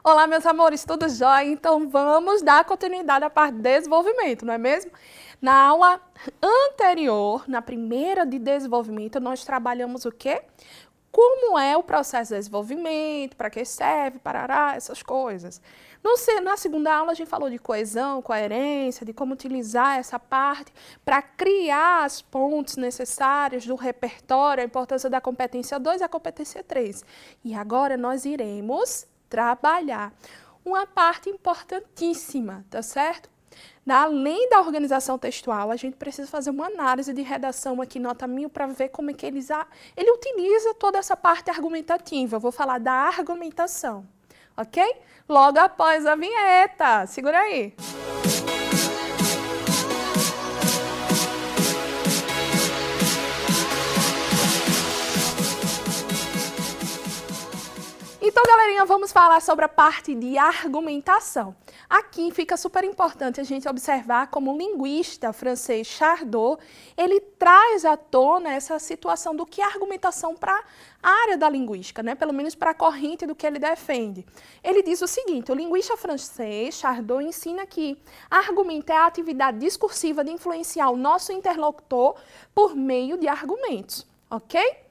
Olá, meus amores, tudo jóia? Então, vamos dar continuidade à parte de desenvolvimento, não é mesmo? Na aula anterior, na primeira de desenvolvimento, nós trabalhamos o quê? Como é o processo de desenvolvimento, para que serve, parará, essas coisas. Na segunda aula, a gente falou de coesão, coerência, de como utilizar essa parte para criar as pontes necessárias do repertório, a importância da competência 2 e a competência 3. E agora nós iremos trabalhar uma parte importantíssima, tá certo? Além da organização textual, a gente precisa fazer uma análise de redação aqui, nota 1000, para ver como é que ele utiliza toda essa parte argumentativa. Eu vou falar da argumentação, ok? Logo após a vinheta. Segura aí. Então, galerinha, vamos falar sobre a parte de argumentação. Aqui fica super importante a gente observar como o linguista francês Chardot, ele traz à tona essa situação do que é argumentação para a área da linguística, né? Pelo menos para a corrente do que ele defende. Ele diz o seguinte: o linguista francês Chardot ensina que argumento é a atividade discursiva de influenciar o nosso interlocutor por meio de argumentos, ok?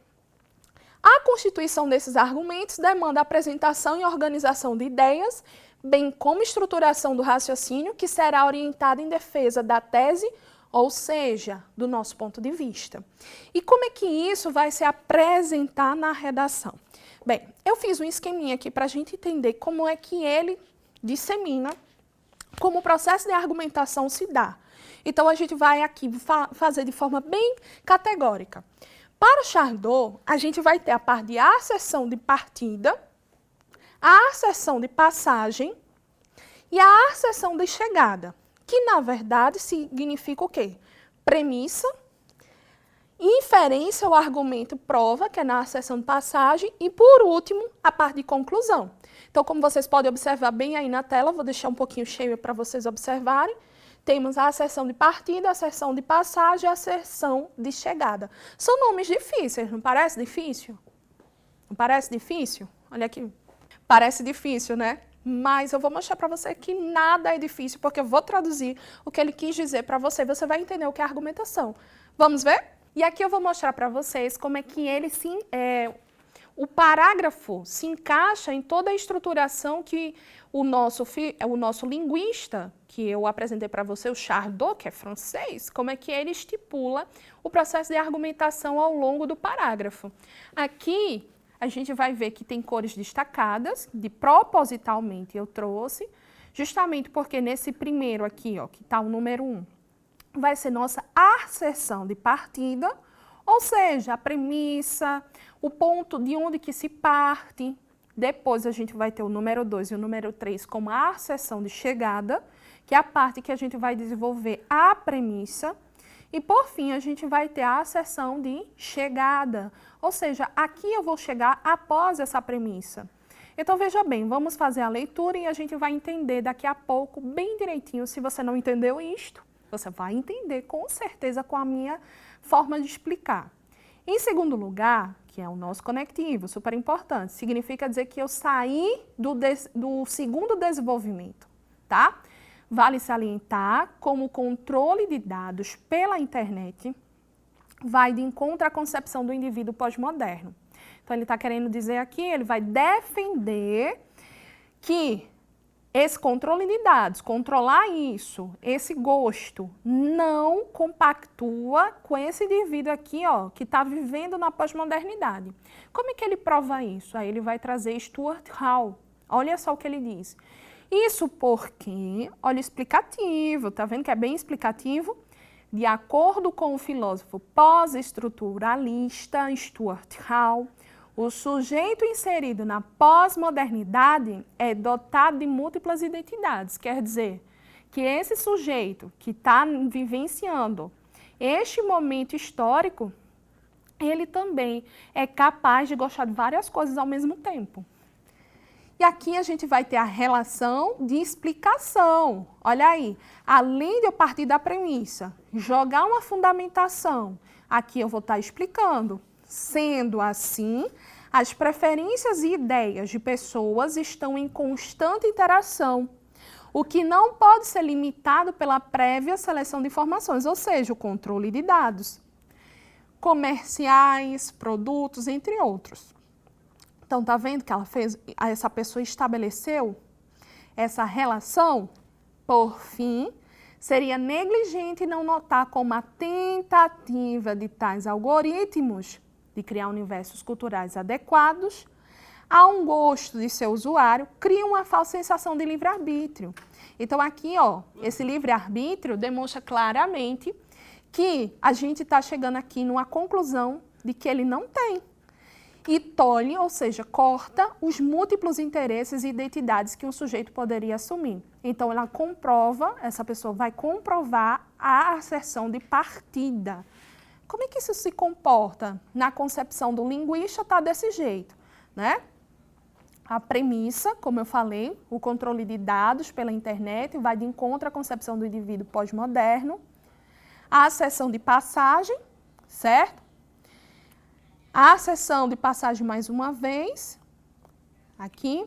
A constituição desses argumentos demanda a apresentação e organização de ideias, bem como estruturação do raciocínio, que será orientada em defesa da tese, ou seja, do nosso ponto de vista. E como é que isso vai se apresentar na redação? Bem, eu fiz um esqueminha aqui para a gente entender como é que ele dissemina, como o processo de argumentação se dá. Então, a gente vai aqui fazer de forma bem categórica. Para Chardot, a gente vai ter a parte de asserção de partida, a asserção de passagem e a asserção de chegada, que na verdade significa o quê? Premissa, inferência, o argumento prova, que é na asserção de passagem, e por último, a parte de conclusão. Então, como vocês podem observar bem aí na tela, vou deixar um pouquinho cheio para vocês observarem. Temos a asserção de partida, a asserção de passagem e a asserção de chegada. São nomes difíceis, não parece difícil? Não parece difícil? Olha aqui. Parece difícil, né? Mas eu vou mostrar para você que nada é difícil, porque eu vou traduzir o que ele quis dizer para você. Você vai entender o que é argumentação. Vamos ver? E aqui eu vou mostrar para vocês como é que ele o parágrafo se encaixa em toda a estruturação que o nosso linguista, que eu apresentei para você, o Chardot, que é francês, como é que ele estipula o processo de argumentação ao longo do parágrafo. Aqui, a gente vai ver que tem cores destacadas, propositalmente eu trouxe, justamente porque nesse primeiro aqui, ó, que está o número 1, vai ser nossa asserção de partida, ou seja, a premissa, o ponto de onde que se parte. Depois a gente vai ter o número 2 e o número 3 como a asserção de chegada, que é a parte que a gente vai desenvolver a premissa. E por fim, a gente vai ter a asserção de chegada. Ou seja, aqui eu vou chegar após essa premissa. Então, veja bem, vamos fazer a leitura e a gente vai entender daqui a pouco, bem direitinho. Se você não entendeu isto, você vai entender com certeza com a minha forma de explicar. Em segundo lugar, que é o nosso conectivo, super importante, significa dizer que eu saí do segundo desenvolvimento, tá? Vale salientar como o controle de dados pela internet vai de encontro à concepção do indivíduo pós-moderno. Então, ele está querendo dizer aqui, ele vai defender que esse controle de dados, controlar isso, esse gosto, não compactua com esse indivíduo aqui, ó, que está vivendo na pós-modernidade. Como é que ele prova isso? Aí ele vai trazer Stuart Hall. Olha só o que ele diz. Isso porque, olha, explicativo, tá vendo que é bem explicativo? De acordo com o filósofo pós-estruturalista Stuart Hall, o sujeito inserido na pós-modernidade é dotado de múltiplas identidades. Quer dizer, que esse sujeito que está vivenciando este momento histórico, ele também é capaz de gostar de várias coisas ao mesmo tempo. E aqui a gente vai ter a relação de explicação. Olha aí, além de eu partir da premissa, jogar uma fundamentação, aqui eu vou estar explicando. Sendo assim, As preferências e ideias de pessoas estão em constante interação, o que não pode ser limitado pela prévia seleção de informações, ou seja, o controle de dados comerciais, produtos, entre outros. Então, tá vendo que ela fez, essa pessoa estabeleceu essa relação? Por fim, seria negligente não notar como a tentativa de tais algoritmos de criar universos culturais adequados a um gosto de seu usuário cria uma falsa sensação de livre-arbítrio. Então, aqui, ó, esse livre-arbítrio demonstra claramente que a gente está chegando aqui numa conclusão de que ele não tem. E tolhe, ou seja, corta os múltiplos interesses e identidades que um sujeito poderia assumir. Então, ela comprova, essa pessoa vai comprovar a asserção de partida. Como é que isso se comporta? Na concepção do linguista está desse jeito, né? A premissa, como eu falei, o controle de dados pela internet vai de encontro à concepção do indivíduo pós-moderno. A asserção de passagem, certo? A asserção de passagem mais uma vez, aqui.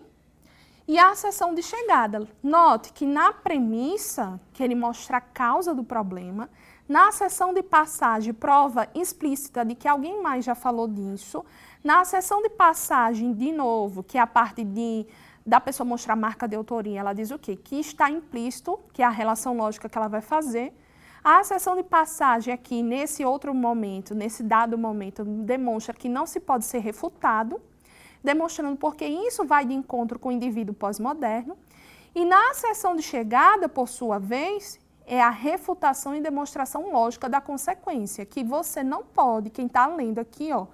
E a asserção de chegada. Note que na premissa, que ele mostra a causa do problema, na asserção de passagem, prova explícita de que alguém mais já falou disso. Na asserção de passagem, de novo, que é a parte da pessoa mostrar a marca de autoria, ela diz o quê? Que está implícito, que é a relação lógica que ela vai fazer. A asserção de passagem aqui, nesse outro momento, nesse dado momento, demonstra que não se pode ser refutado, demonstrando porque isso vai de encontro com o indivíduo pós-moderno. E na asserção de chegada, por sua vez, é a refutação e demonstração lógica da consequência, que você não pode, quem está lendo aqui, ó,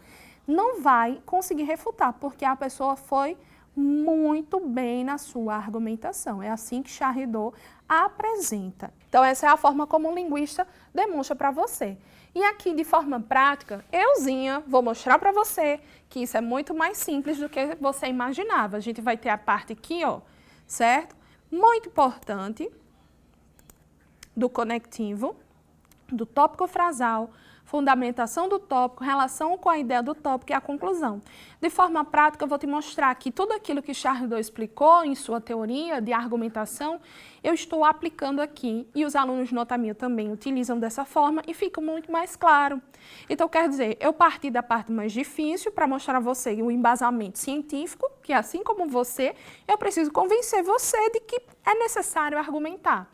não vai conseguir refutar, porque a pessoa foi muito bem na sua argumentação. É assim que Charridot apresenta. Então, essa é a forma como um linguista demonstra para você. E aqui, de forma prática, euzinha, vou mostrar para você que isso é muito mais simples do que você imaginava. A gente vai ter a parte aqui, ó, certo? Muito importante do conectivo, do tópico frasal, fundamentação do tópico, relação com a ideia do tópico e a conclusão. De forma prática, eu vou te mostrar que tudo aquilo que Charridot explicou em sua teoria de argumentação, eu estou aplicando aqui e os alunos de nota 1000 também utilizam dessa forma e fica muito mais claro. Então, quer dizer, eu parti da parte mais difícil para mostrar a você o embasamento científico, que assim como você, eu preciso convencer você de que é necessário argumentar.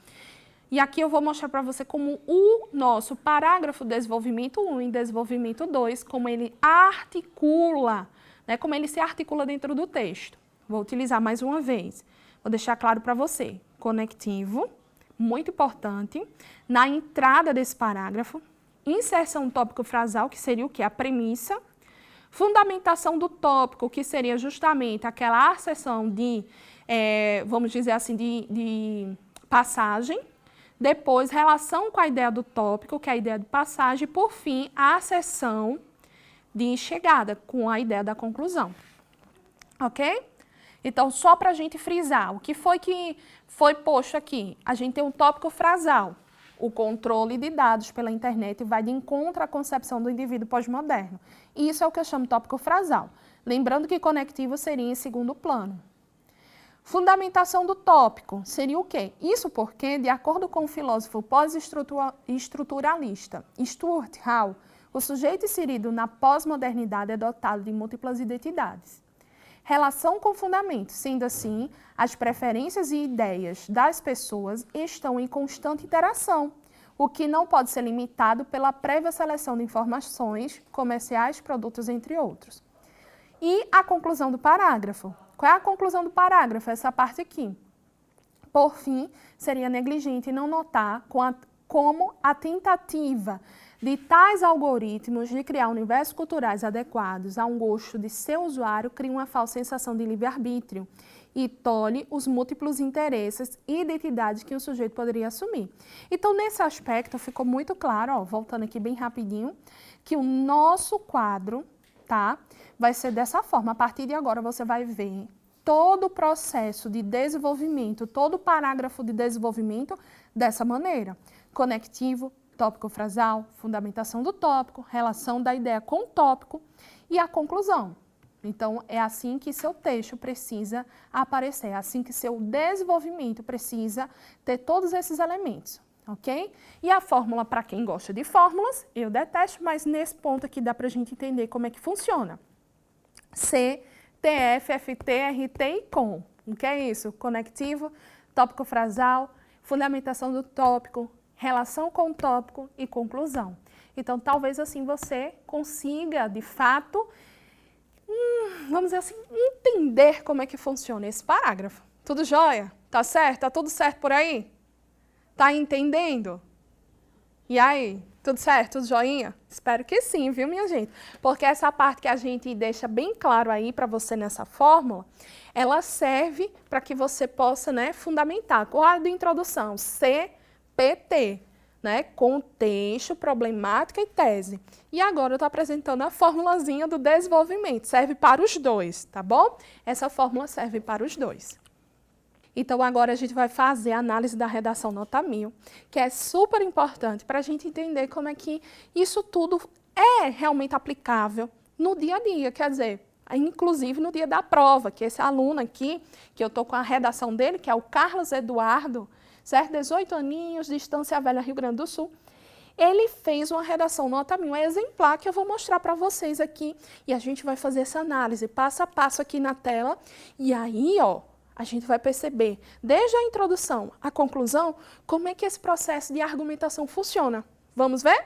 E aqui eu vou mostrar para você como o nosso parágrafo desenvolvimento 1 e desenvolvimento 2, como ele articula, né, como ele se articula dentro do texto. Vou utilizar mais uma vez. Vou deixar claro para você. Conectivo, muito importante. Na entrada desse parágrafo, inserção tópico frasal, que seria o quê? A premissa. Fundamentação do tópico, que seria justamente aquela asserção de, vamos dizer assim, de passagem. Depois, relação com a ideia do tópico, que é a ideia de passagem. E, por fim, a asserção de chegada, com a ideia da conclusão. Ok? Então, só para a gente frisar, o que foi posto aqui? A gente tem um tópico frasal. O controle de dados pela internet vai de encontro à concepção do indivíduo pós-moderno. Isso é o que eu chamo de tópico frasal. Lembrando que conectivo seria em segundo plano. Fundamentação do tópico seria o quê? Isso porque, de acordo com o filósofo pós-estruturalista Stuart Hall, o sujeito inserido na pós-modernidade é dotado de múltiplas identidades. Relação com fundamento, sendo assim, as preferências e ideias das pessoas estão em constante interação, o que não pode ser limitado pela prévia seleção de informações, comerciais, produtos, entre outros. E a conclusão do parágrafo. Qual é a conclusão do parágrafo? Essa parte aqui. Por fim, seria negligente não notar como a tentativa de tais algoritmos de criar universos culturais adequados a um gosto de seu usuário cria uma falsa sensação de livre-arbítrio e tolhe os múltiplos interesses e identidades que o sujeito poderia assumir. Então, nesse aspecto, ficou muito claro, ó, voltando aqui bem rapidinho, que o nosso quadro, tá, vai ser dessa forma. A partir de agora, você vai ver todo o processo de desenvolvimento, todo o parágrafo de desenvolvimento dessa maneira. Conectivo, tópico frasal, fundamentação do tópico, relação da ideia com o tópico e a conclusão. Então, é assim que seu texto precisa aparecer, é assim que seu desenvolvimento precisa ter todos esses elementos, ok? E a fórmula, para quem gosta de fórmulas, eu detesto, mas nesse ponto aqui dá para a gente entender como é que funciona. C, TF, FT, RT e COM. O que é isso? Conectivo, tópico frasal, fundamentação do tópico, relação com o tópico e conclusão. Então, talvez assim você consiga, de fato, vamos dizer assim, entender como é que funciona esse parágrafo. Tudo jóia? Tá certo? Tá tudo certo por aí? Tá entendendo? E aí? Tudo certo? Tudo joinha? Espero que sim, viu, minha gente? Porque essa parte que a gente deixa bem claro aí para você nessa fórmula, ela serve para que você possa, né, fundamentar. Quadro de introdução, CPT, né, contexto, problemática e tese. E agora eu estou apresentando a formulazinha do desenvolvimento, serve para os dois, tá bom? Essa fórmula serve para os dois. Então, agora a gente vai fazer a análise da redação nota 1000, que é super importante para a gente entender como é que isso tudo é realmente aplicável no dia a dia, quer dizer, inclusive no dia da prova, que esse aluno aqui, que eu estou com a redação dele, que é o Carlos Eduardo, certo? 18 aninhos, Distância Velha, Rio Grande do Sul. Ele fez uma redação nota 1000, é exemplar, que eu vou mostrar para vocês aqui. E a gente vai fazer essa análise passo a passo aqui na tela. E aí, ó, a gente vai perceber, desde a introdução à conclusão, como é que esse processo de argumentação funciona. Vamos ver?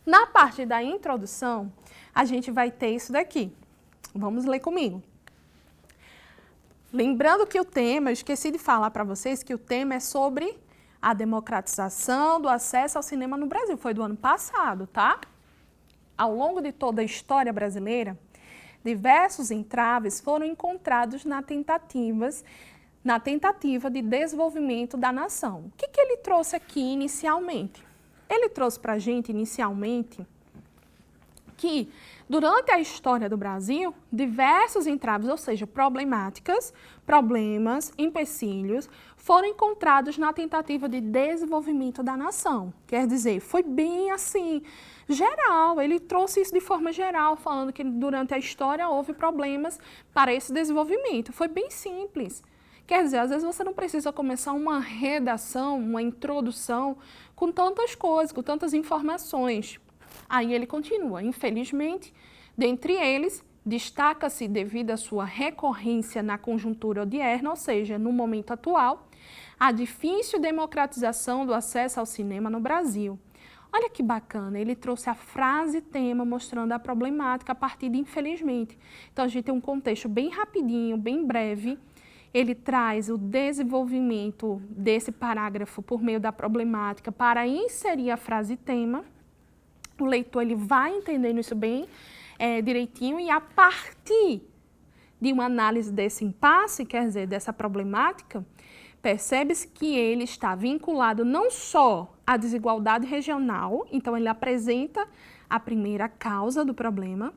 Na parte da introdução, a gente vai ter isso daqui. Vamos ler comigo. Lembrando que o tema, eu esqueci de falar para vocês que o tema é sobre a democratização do acesso ao cinema no Brasil. Foi do ano passado, tá? Ao longo de toda a história brasileira, diversos entraves foram encontrados na tentativa de desenvolvimento da nação. O que ele trouxe aqui inicialmente? Ele trouxe para a gente inicialmente que, durante a história do Brasil, diversos entraves, ou seja, problemáticas, problemas, empecilhos, foram encontrados na tentativa de desenvolvimento da nação. Quer dizer, foi bem assim, geral, ele trouxe isso de forma geral, falando que durante a história houve problemas para esse desenvolvimento. Foi bem simples. Quer dizer, às vezes você não precisa começar uma redação, uma introdução com tantas coisas, com tantas informações. Aí ele continua, infelizmente, dentre eles, destaca-se devido à sua recorrência na conjuntura odierna, ou seja, no momento atual, a difícil democratização do acesso ao cinema no Brasil. Olha que bacana, ele trouxe a frase tema mostrando a problemática a partir de infelizmente. Então a gente tem um contexto bem rapidinho, bem breve. Ele traz o desenvolvimento desse parágrafo por meio da problemática para inserir a frase tema. O leitor ele vai entendendo isso bem direitinho e a partir de uma análise desse impasse, quer dizer, dessa problemática, percebe-se que ele está vinculado não só à desigualdade regional, então ele apresenta a primeira causa do problema,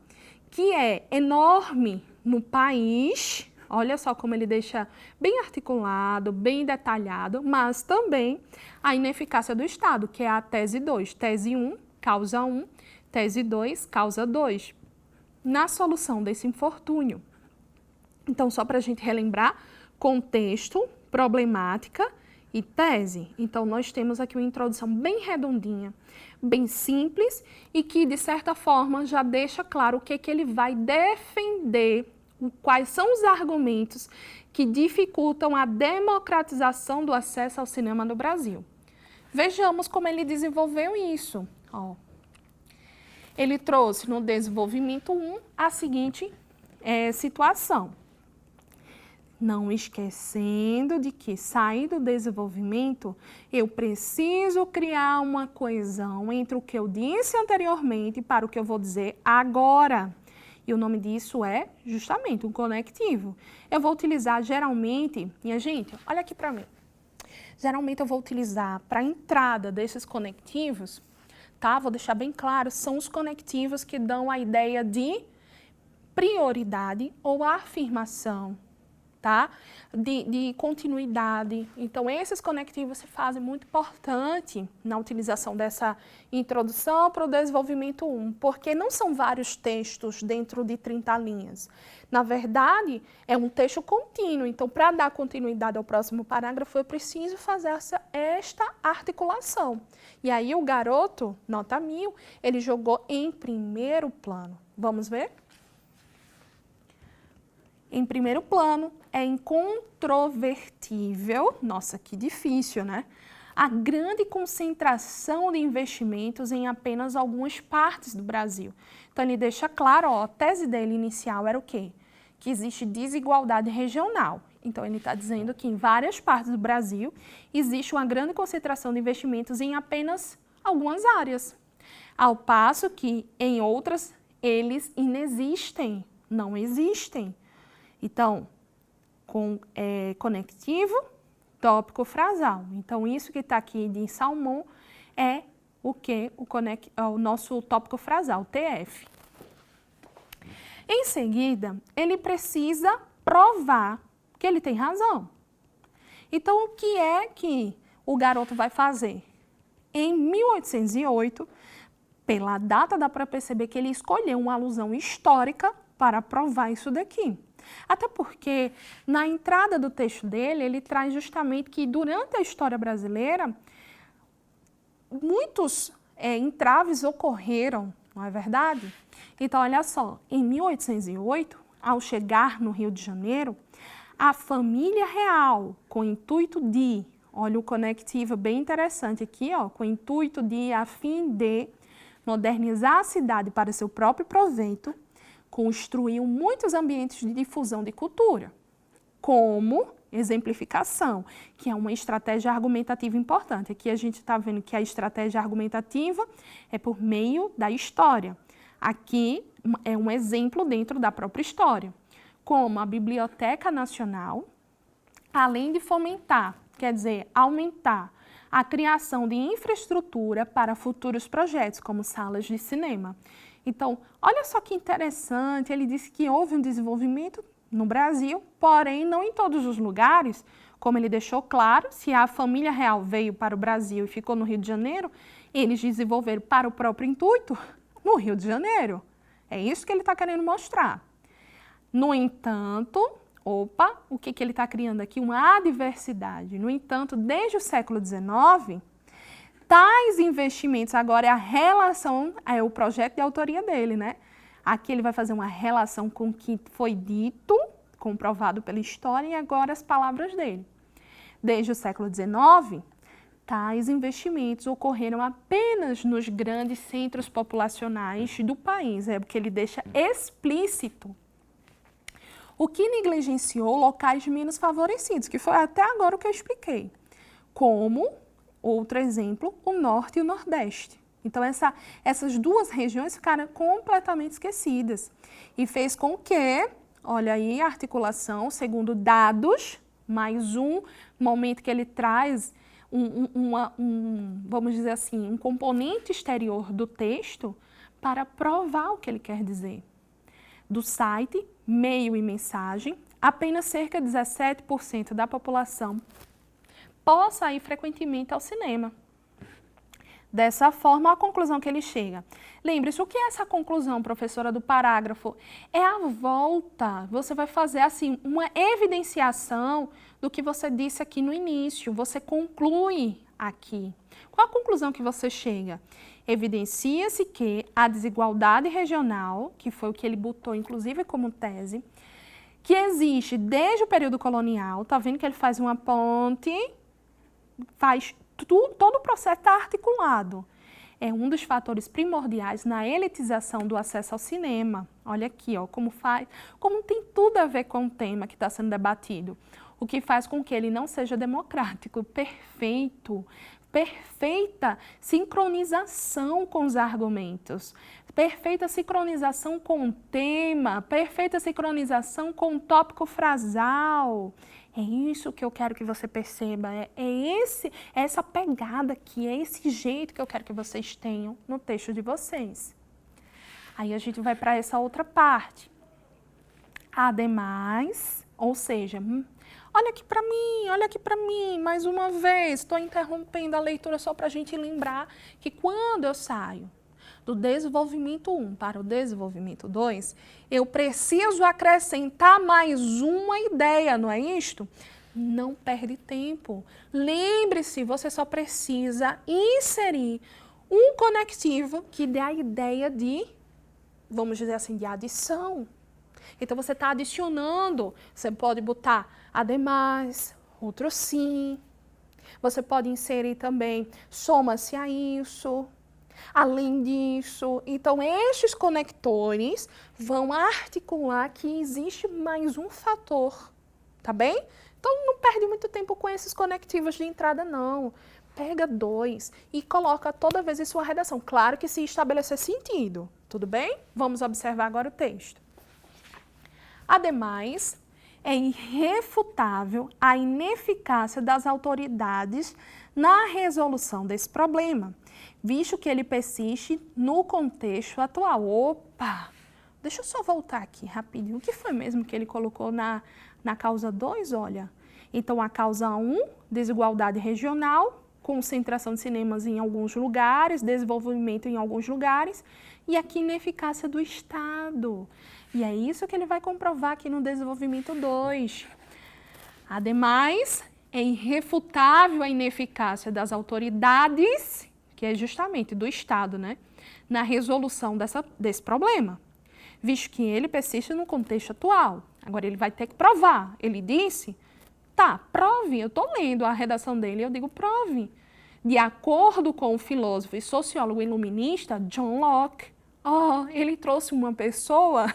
que é enorme no país. Olha só como ele deixa bem articulado, bem detalhado, mas também a ineficácia do Estado, que é a tese 2. Tese 1, causa 1, tese 2, causa 2. Na solução desse infortúnio. Então, só para a gente relembrar, contexto, problemática e tese. Então, nós temos aqui uma introdução bem redondinha, bem simples e que, de certa forma, já deixa claro o que ele vai defender, quais são os argumentos que dificultam a democratização do acesso ao cinema no Brasil. Vejamos como ele desenvolveu isso. Ó. Ele trouxe no desenvolvimento 1 a seguinte situação. Não esquecendo de que, sair do desenvolvimento, eu preciso criar uma coesão entre o que eu disse anteriormente para o que eu vou dizer agora. E o nome disso é justamente um conectivo. Eu vou utilizar geralmente, minha gente, olha aqui para mim. Geralmente eu vou utilizar para a entrada desses conectivos, tá? Vou deixar bem claro, são os conectivos que dão a ideia de prioridade ou afirmação, tá? De continuidade. Então, esses conectivos se fazem muito importante na utilização dessa introdução para o desenvolvimento 1, porque não são vários textos dentro de 30 linhas. Na verdade, é um texto contínuo. Então, para dar continuidade ao próximo parágrafo, eu preciso fazer esta articulação. E aí, o garoto, nota 1000, ele jogou em primeiro plano. Vamos ver? Em primeiro plano, é incontrovertível, nossa, que difícil, né? A grande concentração de investimentos em apenas algumas partes do Brasil. Então, ele deixa claro, ó, a tese dele inicial era o quê? Que existe desigualdade regional. Então, ele está dizendo que em várias partes do Brasil existe uma grande concentração de investimentos em apenas algumas áreas. Ao passo que em outras, eles inexistem, não existem. Então, conectivo, tópico frasal. Então, isso que está aqui de Salmon é o que? O nosso tópico frasal, TF. Em seguida, ele precisa provar que ele tem razão. Então, o que é que o garoto vai fazer? Em 1808, pela data dá para perceber que ele escolheu uma alusão histórica para provar isso daqui. Até porque, na entrada do texto dele, ele traz justamente que durante a história brasileira, muitos entraves ocorreram, não é verdade? Então, olha só, em 1808, ao chegar no Rio de Janeiro, a família real, com o intuito de, olha o conectivo bem interessante aqui, ó, com o intuito de, a fim de modernizar a cidade para seu próprio proveito, construiu muitos ambientes de difusão de cultura, como exemplificação, que é uma estratégia argumentativa importante. Aqui a gente está vendo que a estratégia argumentativa é por meio da história. Aqui é um exemplo dentro da própria história, como a Biblioteca Nacional, além de fomentar, quer dizer, aumentar a criação de infraestrutura para futuros projetos, como salas de cinema. Então, olha só que interessante, ele disse que houve um desenvolvimento no Brasil, porém não em todos os lugares, como ele deixou claro, se a família real veio para o Brasil e ficou no Rio de Janeiro, eles desenvolveram para o próprio intuito no Rio de Janeiro. É isso que ele está querendo mostrar. No entanto, o que ele está criando aqui? Uma adversidade. No entanto, desde o século XIX, tais investimentos, agora é a relação, é o projeto de autoria dele, né? Aqui ele vai fazer uma relação com o que foi dito, comprovado pela história, e agora as palavras dele. Desde o século XIX, tais investimentos ocorreram apenas nos grandes centros populacionais do país, é porque ele deixa explícito. O que negligenciou locais menos favorecidos, que foi até agora o que eu expliquei, como, outro exemplo, o Norte e o Nordeste. Então, essas duas regiões ficaram completamente esquecidas e fez com que, olha aí, a articulação, segundo dados, mais um momento que ele traz, vamos dizer assim, um componente exterior do texto para provar o que ele quer dizer. Do site, meio e mensagem, apenas cerca de 17% da população possa ir frequentemente ao cinema. Dessa forma, a conclusão que ele chega. Lembre-se, o que é essa conclusão, professora, do parágrafo? É a volta. Você vai fazer, assim, uma evidenciação do que você disse aqui no início. Você conclui aqui. Qual a conclusão que você chega? Evidencia-se que a desigualdade regional, que foi o que ele botou, inclusive, como tese, que existe desde o período colonial, tá vendo que ele faz uma ponte, faz todo o processo está articulado. É um dos fatores primordiais na elitização do acesso ao cinema. Olha aqui, ó, como tem tudo a ver com o tema que está sendo debatido. O que faz com que ele não seja democrático, perfeita sincronização com os argumentos, perfeita sincronização com o tema, perfeita sincronização com o tópico frasal. É isso que eu quero que você perceba, é essa pegada aqui, é esse jeito que eu quero que vocês tenham no texto de vocês. Aí a gente vai para essa outra parte. Ademais, Ou seja, olha aqui para mim, mais uma vez, estou interrompendo a leitura só para a gente lembrar que quando eu saio do desenvolvimento 1 para o desenvolvimento 2, eu preciso acrescentar mais uma ideia, não é isto? Não perde tempo. Lembre-se, você só precisa inserir um conectivo que dê a ideia de, vamos dizer assim, de adição. Então, você está adicionando, você pode botar ademais, outro sim. Você pode inserir também soma-se a isso, além disso. Então, estes conectores vão articular que existe mais um fator, tá bem? Então, não perde muito tempo com esses conectivos de entrada, não. Pega 2 e coloca toda vez em sua redação. Claro que se estabelecer sentido, tudo bem? Vamos observar agora o texto. Ademais, é irrefutável a ineficácia das autoridades na resolução desse problema, visto que ele persiste no contexto atual. Opa! Deixa eu só voltar aqui rapidinho. O que foi mesmo que ele colocou na causa 2? Olha, então a causa 1, desigualdade regional, concentração de cinemas em alguns lugares, desenvolvimento em alguns lugares, e aqui ineficácia do Estado. E é isso que ele vai comprovar aqui no desenvolvimento 2. Ademais, é irrefutável a ineficácia das autoridades, que é justamente do Estado, né, na resolução desse problema, visto que ele persiste no contexto atual. Agora, ele vai ter que provar. Ele disse, tá, prove, eu estou lendo a redação dele, eu digo prove. De acordo com o filósofo e sociólogo iluminista John Locke, ele trouxe uma pessoa,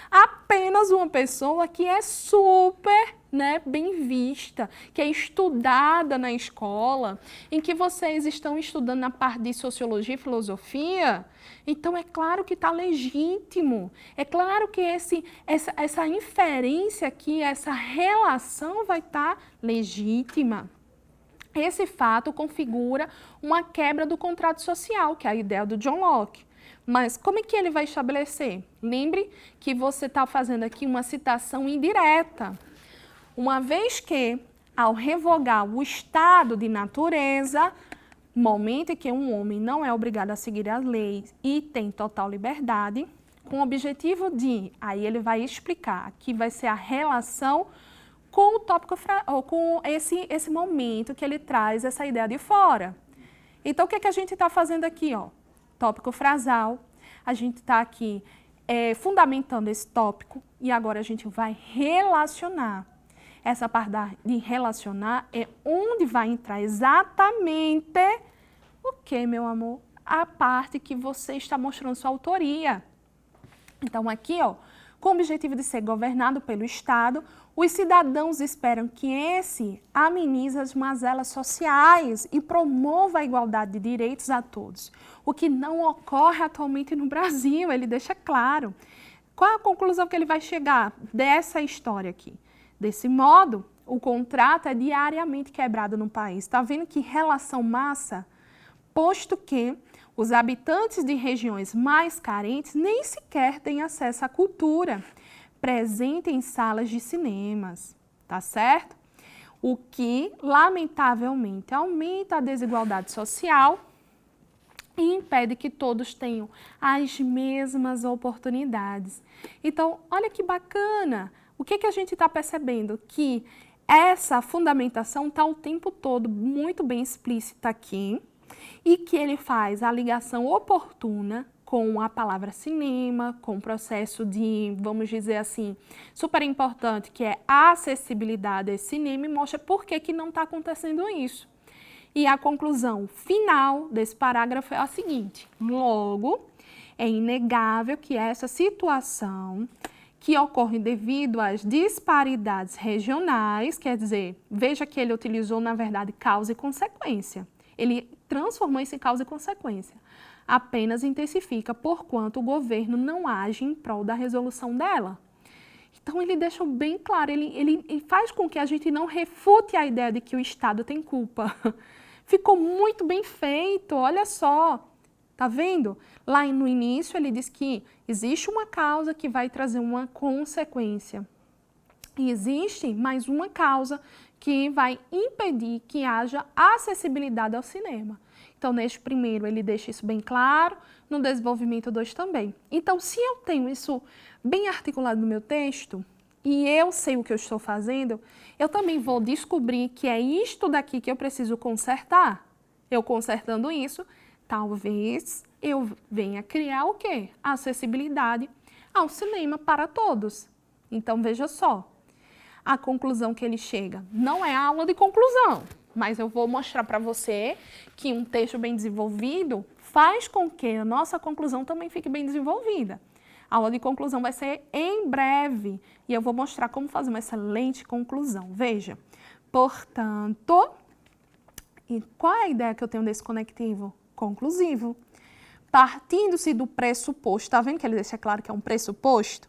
apenas uma pessoa que é super, né, bem vista, que é estudada na escola, em que vocês estão estudando na parte de sociologia e filosofia. Então, é claro que está legítimo, é claro que essa inferência aqui, essa relação vai estar legítima. Esse fato configura uma quebra do contrato social, que é a ideia do John Locke. Mas como é que ele vai estabelecer? Lembre que você está fazendo aqui uma citação indireta. Uma vez que, ao revogar o estado de natureza, momento em que um homem não é obrigado a seguir as leis e tem total liberdade, com o objetivo de, aí ele vai explicar, que vai ser a relação com o tópico, com esse momento que ele traz essa ideia de fora. Então, o que a gente está fazendo aqui? Tópico frasal, a gente está aqui fundamentando esse tópico e agora a gente vai relacionar. Essa parte de relacionar é onde vai entrar exatamente o que, meu amor? A parte que você está mostrando sua autoria. Então, aqui, com o objetivo de ser governado pelo Estado, os cidadãos esperam que esse amenize as mazelas sociais e promova a igualdade de direitos a todos, o que não ocorre atualmente no Brasil, ele deixa claro. Qual é a conclusão que ele vai chegar dessa história aqui? Desse modo, o contrato é diariamente quebrado no país. Está vendo que relação massa? Posto que os habitantes de regiões mais carentes nem sequer têm acesso à cultura presente em salas de cinemas, tá certo? O que, lamentavelmente, aumenta a desigualdade social e impede que todos tenham as mesmas oportunidades. Então, olha que bacana! O que a gente está percebendo? Que essa fundamentação está o tempo todo muito bem explícita aqui e que ele faz a ligação oportuna com a palavra cinema, com o processo de, vamos dizer assim, super importante, que é a acessibilidade a esse cinema, e mostra por que não está acontecendo isso. E a conclusão final desse parágrafo é a seguinte: logo, é inegável que essa situação que ocorre devido às disparidades regionais, quer dizer, veja que ele utilizou, na verdade, causa e consequência. Ele transformou isso em causa e consequência. Apenas intensifica porquanto o governo não age em prol da resolução dela. Então, ele deixou bem claro, ele faz com que a gente não refute a ideia de que o Estado tem culpa. Ficou muito bem feito, olha só, tá vendo? Lá no início, ele diz que existe uma causa que vai trazer uma consequência. E existe mais uma causa que vai impedir que haja acessibilidade ao cinema. Então, neste primeiro, ele deixa isso bem claro, no desenvolvimento 2 também. Então, se eu tenho isso bem articulado no meu texto, e eu sei o que eu estou fazendo, eu também vou descobrir que é isto daqui que eu preciso consertar. Eu consertando isso, talvez eu venha criar o quê? Acessibilidade ao cinema para todos. Então, veja só, a conclusão que ele chega não é a aula de conclusão, mas eu vou mostrar para você que um texto bem desenvolvido faz com que a nossa conclusão também fique bem desenvolvida. A aula de conclusão vai ser em breve e eu vou mostrar como fazer uma excelente conclusão. Veja, portanto, e qual é a ideia que eu tenho desse conectivo? Conclusivo. Partindo-se do pressuposto, está vendo que ele deixa claro que é um pressuposto?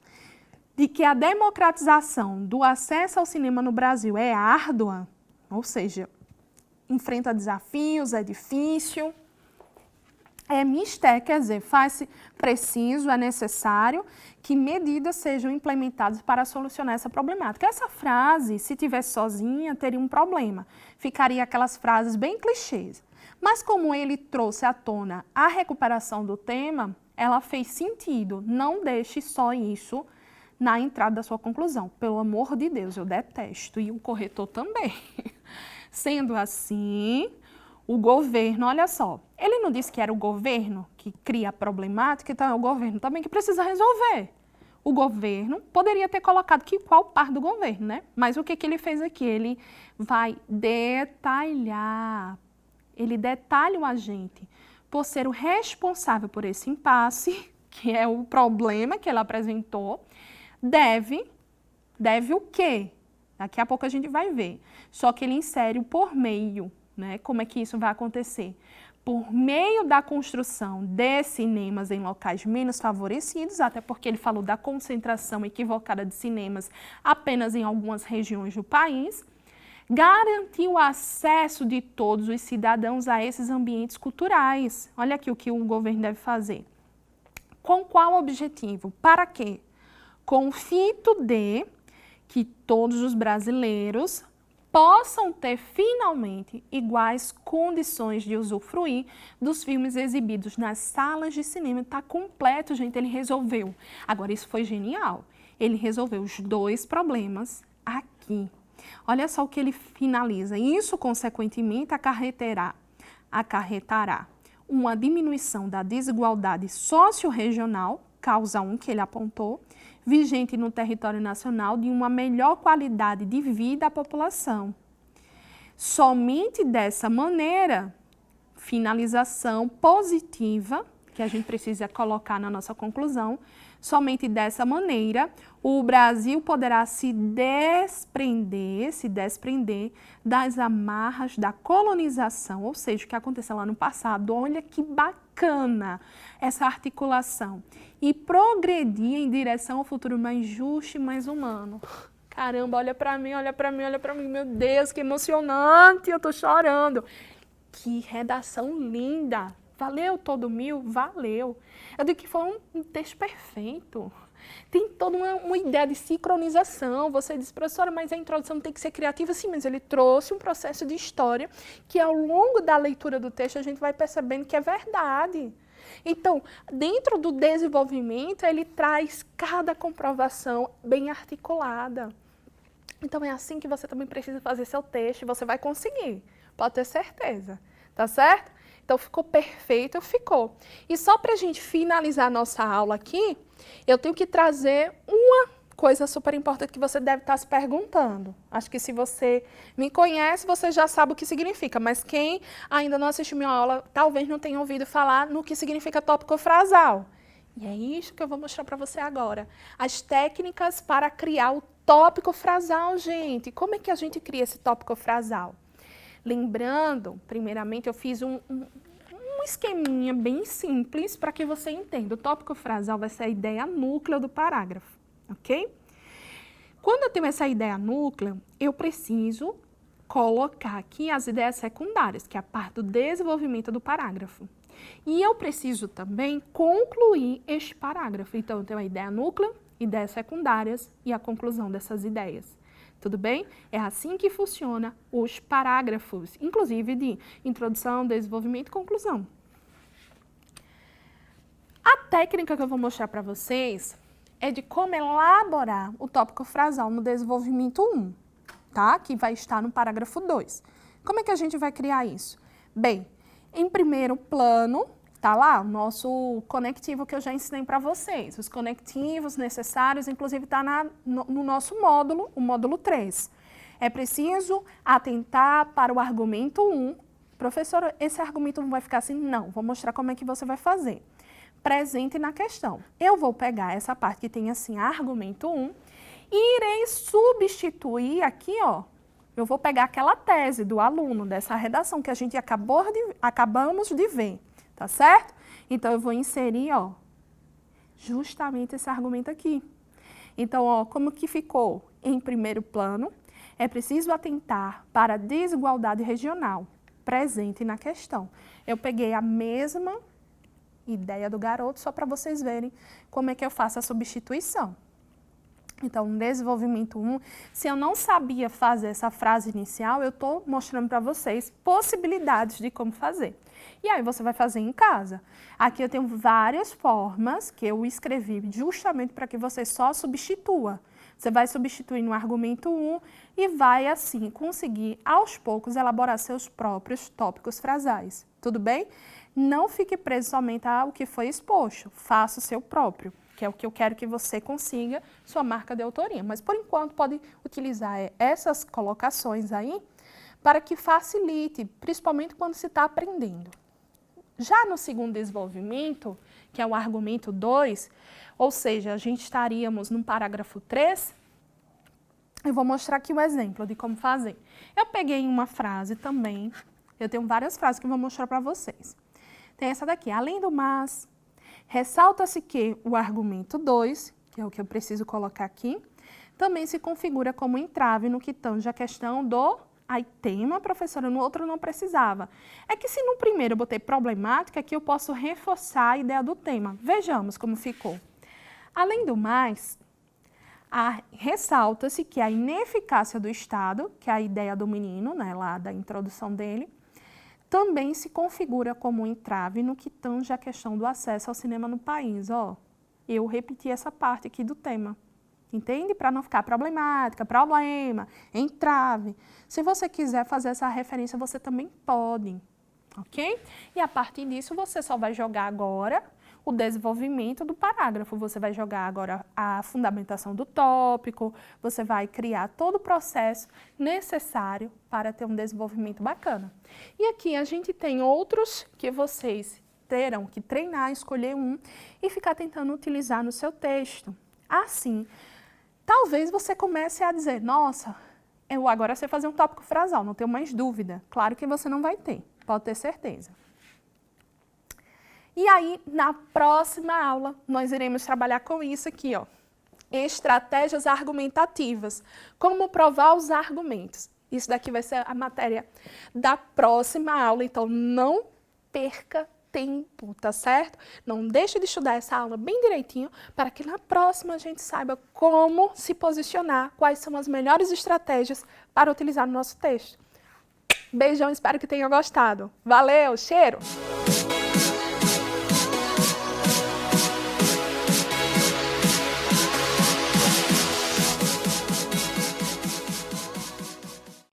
De que a democratização do acesso ao cinema no Brasil é árdua, ou seja, enfrenta desafios, é difícil, é mistério, quer dizer, faz-se preciso, é necessário que medidas sejam implementadas para solucionar essa problemática. Essa frase, se tivesse sozinha, teria um problema. Ficaria aquelas frases bem clichês. Mas como ele trouxe à tona a recuperação do tema, ela fez sentido. Não deixe só isso na entrada da sua conclusão. Pelo amor de Deus, eu detesto. E o corretor também. Sendo assim, o governo, olha só, ele não disse que era o governo que cria a problemática, então é o governo também que precisa resolver. O governo poderia ter colocado que qual parte do governo, né? Mas o que ele fez aqui? Ele vai detalhar, ele detalha o agente por ser o responsável por esse impasse, que é o problema que ele apresentou, deve o quê? Daqui a pouco a gente vai ver. Só que ele insere o por meio, né? Como é que isso vai acontecer? Por meio da construção de cinemas em locais menos favorecidos, até porque ele falou da concentração equivocada de cinemas apenas em algumas regiões do país, garantir o acesso de todos os cidadãos a esses ambientes culturais. Olha aqui o que o governo deve fazer. Com qual objetivo? Para quê? Com o fito de que todos os brasileiros possam ter finalmente iguais condições de usufruir dos filmes exibidos nas salas de cinema. Está completo, gente, ele resolveu. Agora, isso foi genial. Ele resolveu os dois problemas aqui. Olha só o que ele finaliza. Isso, consequentemente, acarretará uma diminuição da desigualdade socio-regional, causa 1 que ele apontou, vigente no território nacional, de uma melhor qualidade de vida à população. Somente dessa maneira, finalização positiva, que a gente precisa colocar na nossa conclusão, somente dessa maneira, o Brasil poderá se desprender das amarras da colonização, ou seja, o que aconteceu lá no passado. Olha que bacana essa articulação. E progredir em direção ao futuro mais justo e mais humano. Caramba, olha pra mim, olha pra mim, olha pra mim. Meu Deus, que emocionante, eu tô chorando. Que redação linda. Valeu todo 1000? Valeu. Eu digo que foi um texto perfeito. Tem toda uma ideia de sincronização. Você diz, professora, mas a introdução tem que ser criativa. Sim, mas ele trouxe um processo de história que ao longo da leitura do texto a gente vai percebendo que é verdade. Então, dentro do desenvolvimento, ele traz cada comprovação bem articulada. Então, é assim que você também precisa fazer seu texto e você vai conseguir. Pode ter certeza. Tá certo? Então, ficou perfeito? Ficou. E só para a gente finalizar a nossa aula aqui, eu tenho que trazer uma coisa super importante que você deve estar se perguntando. Acho que se você me conhece, você já sabe o que significa, mas quem ainda não assistiu minha aula, talvez não tenha ouvido falar no que significa tópico frasal. E é isso que eu vou mostrar para você agora. As técnicas para criar o tópico frasal, gente. Como é que a gente cria esse tópico frasal? Lembrando, primeiramente, eu fiz um esqueminha bem simples para que você entenda. O tópico frasal vai ser a ideia núcleo do parágrafo, ok? Quando eu tenho essa ideia núcleo, eu preciso colocar aqui as ideias secundárias, que é a parte do desenvolvimento do parágrafo. E eu preciso também concluir este parágrafo. Então, eu tenho a ideia núcleo, ideias secundárias e a conclusão dessas ideias. Tudo bem? É assim que funciona os parágrafos, inclusive de introdução, desenvolvimento e conclusão. A técnica que eu vou mostrar para vocês é de como elaborar o tópico frasal no desenvolvimento 1, tá? Que vai estar no parágrafo 2. Como é que a gente vai criar isso? Bem, em primeiro plano, tá lá o nosso conectivo que eu já ensinei para vocês. Os conectivos necessários, inclusive está no nosso módulo, o módulo 3. É preciso atentar para o argumento 1. Professora, esse argumento não vai ficar assim? Não, vou mostrar como é que você vai fazer. Presente na questão. Eu vou pegar essa parte que tem assim, argumento 1, e irei substituir aqui, ó, eu vou pegar aquela tese do aluno, dessa redação que a gente acabamos de ver, tá certo? Então, eu vou inserir, ó, justamente esse argumento aqui. Então, ó, como que ficou? Em primeiro plano, é preciso atentar para a desigualdade regional, presente na questão. Eu peguei a mesma ideia do garoto, só para vocês verem como é que eu faço a substituição. Então, no desenvolvimento 1, se eu não sabia fazer essa frase inicial, eu estou mostrando para vocês possibilidades de como fazer. E aí você vai fazer em casa. Aqui eu tenho várias formas que eu escrevi justamente para que você só substitua. Você vai substituir no argumento 1 e vai, assim, conseguir, aos poucos, elaborar seus próprios tópicos frasais. Tudo bem? Não fique preso somente ao que foi exposto. Faça o seu próprio, que é o que eu quero que você consiga, sua marca de autoria. Mas, por enquanto, pode utilizar essas colocações aí para que facilite, principalmente quando se está aprendendo. Já no segundo desenvolvimento, que é o argumento 2, ou seja, a gente estaríamos no parágrafo 3, eu vou mostrar aqui um exemplo de como fazer. Eu peguei uma frase também, eu tenho várias frases que eu vou mostrar para vocês. Tem essa daqui, além do mas, ressalta-se que o argumento 2, que é o que eu preciso colocar aqui, também se configura como entrave no que tange a questão do aí tema, professora, no outro não precisava. É que se no primeiro eu botei problemática, aqui eu posso reforçar a ideia do tema. Vejamos como ficou. Além do mais, ressalta-se que a ineficácia do Estado, que é a ideia do menino, né, lá da introdução dele, também se configura como um entrave no que tange a questão do acesso ao cinema no país. Ó, eu repeti essa parte aqui do tema. Entende? Para não ficar problemática, problema, entrave. Se você quiser fazer essa referência, você também pode, ok? E a partir disso, você só vai jogar agora o desenvolvimento do parágrafo. Você vai jogar agora a fundamentação do tópico, você vai criar todo o processo necessário para ter um desenvolvimento bacana. E aqui a gente tem outros que vocês terão que treinar, escolher um e ficar tentando utilizar no seu texto. Assim, talvez você comece a dizer, nossa, eu agora sei fazer um tópico frasal, não tenho mais dúvida. Claro que você não vai ter, pode ter certeza. E aí, na próxima aula, nós iremos trabalhar com isso aqui, ó. Estratégias argumentativas. Como provar os argumentos. Isso daqui vai ser a matéria da próxima aula, então não perca tempo, tá certo? Não deixe de estudar essa aula bem direitinho para que na próxima a gente saiba como se posicionar, quais são as melhores estratégias para utilizar no nosso texto. Beijão, espero que tenham gostado. Valeu, cheiro!